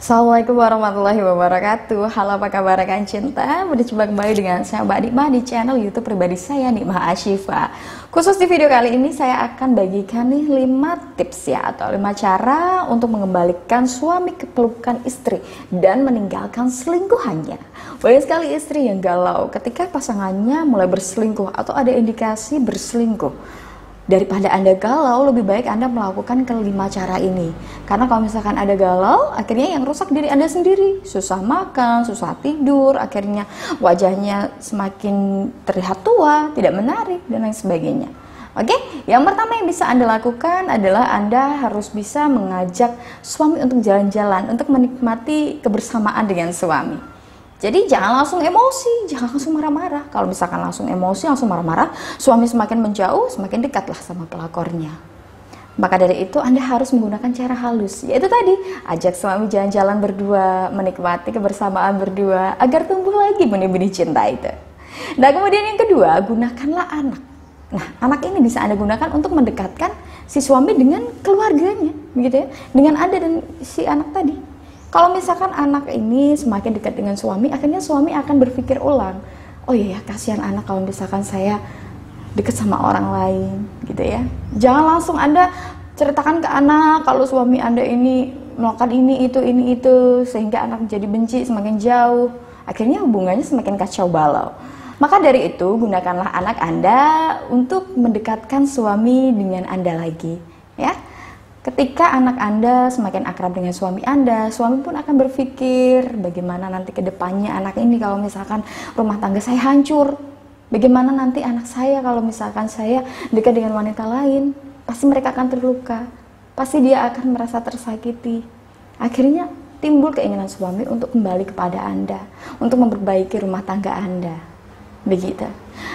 Assalamualaikum warahmatullahi wabarakatuh. Halo, apa kabar rekan cinta? Berjumpa kembali dengan saya Mbak Nikmah di channel YouTube pribadi saya, Nikmah Ashifa. Khusus di video kali ini saya akan bagikan nih 5 tips ya, atau 5 cara untuk mengembalikan suami ke pelukan istri dan meninggalkan selingkuhannya. Banyak sekali istri yang galau ketika pasangannya mulai berselingkuh atau ada indikasi berselingkuh. Daripada Anda galau, lebih baik Anda melakukan kelima cara ini. Karena kalau misalkan Anda galau, akhirnya yang rusak diri Anda sendiri. Susah makan, susah tidur, akhirnya wajahnya semakin terlihat tua, tidak menarik, dan lain sebagainya. Oke, yang pertama yang bisa Anda lakukan adalah Anda harus bisa mengajak suami untuk jalan-jalan, untuk menikmati kebersamaan dengan suami. Jadi jangan langsung emosi, jangan langsung marah-marah. Kalau misalkan langsung emosi, langsung marah-marah, suami semakin menjauh, semakin dekatlah sama pelakornya. Maka dari itu Anda harus menggunakan cara halus, yaitu tadi, ajak suami jalan-jalan berdua, menikmati kebersamaan berdua, agar tumbuh lagi benih-benih cinta itu. Nah, kemudian yang kedua, gunakanlah anak. Nah, anak ini bisa Anda gunakan untuk mendekatkan si suami dengan keluarganya, begitu ya, dengan Anda dan si anak tadi. Kalau misalkan anak ini semakin dekat dengan suami, akhirnya suami akan berpikir ulang, oh iya ya, kasihan anak kalau misalkan saya dekat sama orang lain, gitu ya. Jangan langsung Anda ceritakan ke anak kalau suami Anda ini melakukan ini itu, sehingga anak menjadi benci, semakin jauh. Akhirnya hubungannya semakin kacau balau. Maka dari itu, gunakanlah anak Anda untuk mendekatkan suami dengan Anda lagi, ya. Ketika anak Anda semakin akrab dengan suami Anda, suami pun akan berpikir bagaimana nanti ke depannya anak ini kalau misalkan rumah tangga saya hancur. Bagaimana nanti anak saya kalau misalkan saya dekat dengan wanita lain. Pasti mereka akan terluka. Pasti dia akan merasa tersakiti. Akhirnya timbul keinginan suami untuk kembali kepada Anda, untuk memperbaiki rumah tangga Anda. Begitu.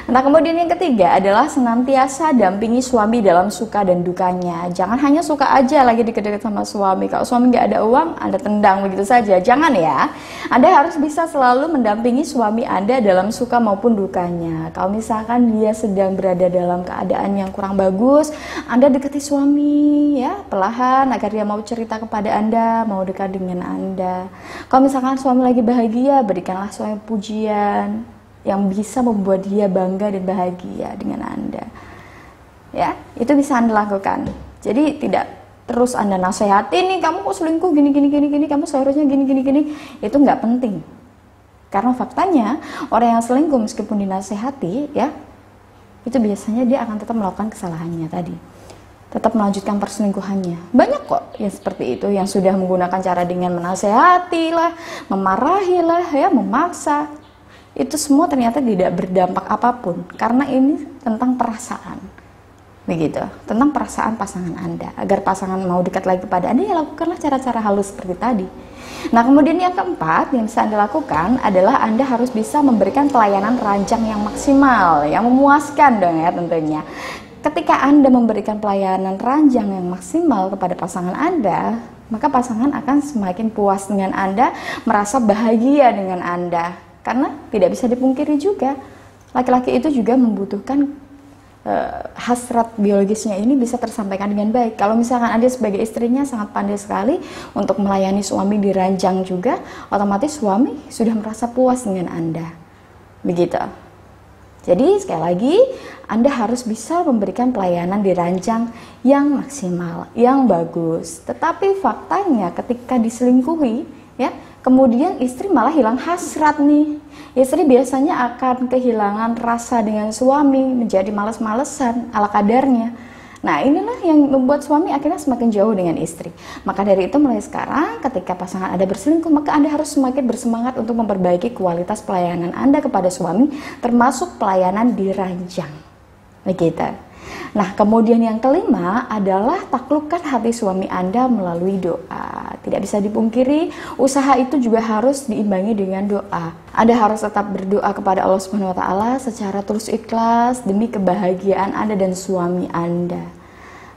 Nah, kemudian yang ketiga adalah senantiasa dampingi suami dalam suka dan dukanya. Jangan hanya suka aja lagi deket-deket sama suami. Kalau suami nggak ada uang, Anda tendang begitu saja. Jangan ya. Anda harus bisa selalu mendampingi suami Anda dalam suka maupun dukanya. Kalau misalkan dia sedang berada dalam keadaan yang kurang bagus, Anda dekati suami ya, perlahan agar dia mau cerita kepada Anda, mau dekat dengan Anda. Kalau misalkan suami lagi bahagia, berikanlah suami pujian yang bisa membuat dia bangga dan bahagia dengan Anda. Ya, itu bisa Anda lakukan. Jadi tidak terus Anda nasihati, nih kamu kok selingkuh gini, kamu seharusnya gini. Itu nggak penting. Karena faktanya orang yang selingkuh meskipun dinasihati, ya, itu biasanya dia akan tetap melakukan kesalahannya tadi. Tetap melanjutkan perselingkuhannya. Banyak kok yang seperti itu, yang sudah menggunakan cara dengan menasihati lah, memarahi lah, ya, memaksa. Itu semua ternyata tidak berdampak apapun, karena ini tentang perasaan, begitu, tentang perasaan pasangan Anda. Agar pasangan mau dekat lagi kepada Anda, ya lakukanlah cara-cara halus seperti tadi. Nah, kemudian yang keempat yang bisa Anda lakukan adalah Anda harus bisa memberikan pelayanan ranjang yang maksimal, yang memuaskan dong ya tentunya. Ketika Anda memberikan pelayanan ranjang yang maksimal kepada pasangan Anda, maka pasangan akan semakin puas dengan Anda, merasa bahagia dengan Anda. Karena tidak bisa dipungkiri juga, laki-laki itu juga membutuhkan hasrat biologisnya ini bisa tersampaikan dengan baik. Kalau misalkan Anda sebagai istrinya sangat pandai sekali untuk melayani suami di ranjang juga, otomatis suami sudah merasa puas dengan Anda. Begitu. Jadi sekali lagi, Anda harus bisa memberikan pelayanan di ranjang yang maksimal, yang bagus. Tetapi faktanya ketika diselingkuhi, ya, kemudian istri malah hilang hasrat nih. Istri biasanya akan kehilangan rasa dengan suami, menjadi malas-malesan ala kadarnya. Nah, inilah yang membuat suami akhirnya semakin jauh dengan istri. Maka dari itu mulai sekarang ketika pasangan Anda berselingkuh, maka Anda harus semakin bersemangat untuk memperbaiki kualitas pelayanan Anda kepada suami, termasuk pelayanan di ranjang. Begitu. Nah, kemudian yang kelima adalah taklukkan hati suami Anda melalui doa. Tidak bisa dipungkiri, usaha itu juga harus diimbangi dengan doa. Anda harus tetap berdoa kepada Allah Subhanahu wa taala secara tulus ikhlas demi kebahagiaan Anda dan suami Anda.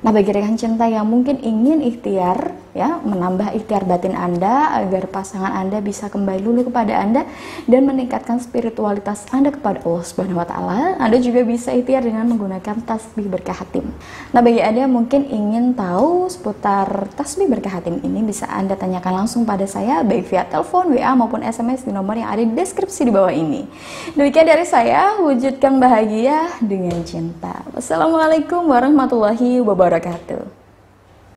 Nah, bagi rekan cinta yang mungkin ingin ikhtiar ya, menambah ikhtiar batin Anda agar pasangan Anda bisa kembali luluh kepada Anda dan meningkatkan spiritualitas Anda kepada Allah Subhanahu wa taala, Anda juga bisa ikhtiar dengan menggunakan tasbih berkah hatim. Nah, bagi Anda yang mungkin ingin tahu seputar tasbih berkah hatim ini, bisa Anda tanyakan langsung pada saya baik via telepon, WA maupun SMS di nomor yang ada di deskripsi di bawah ini. Demikian dari saya, wujudkan bahagia dengan cinta. Wassalamualaikum warahmatullahi wabarakatuh.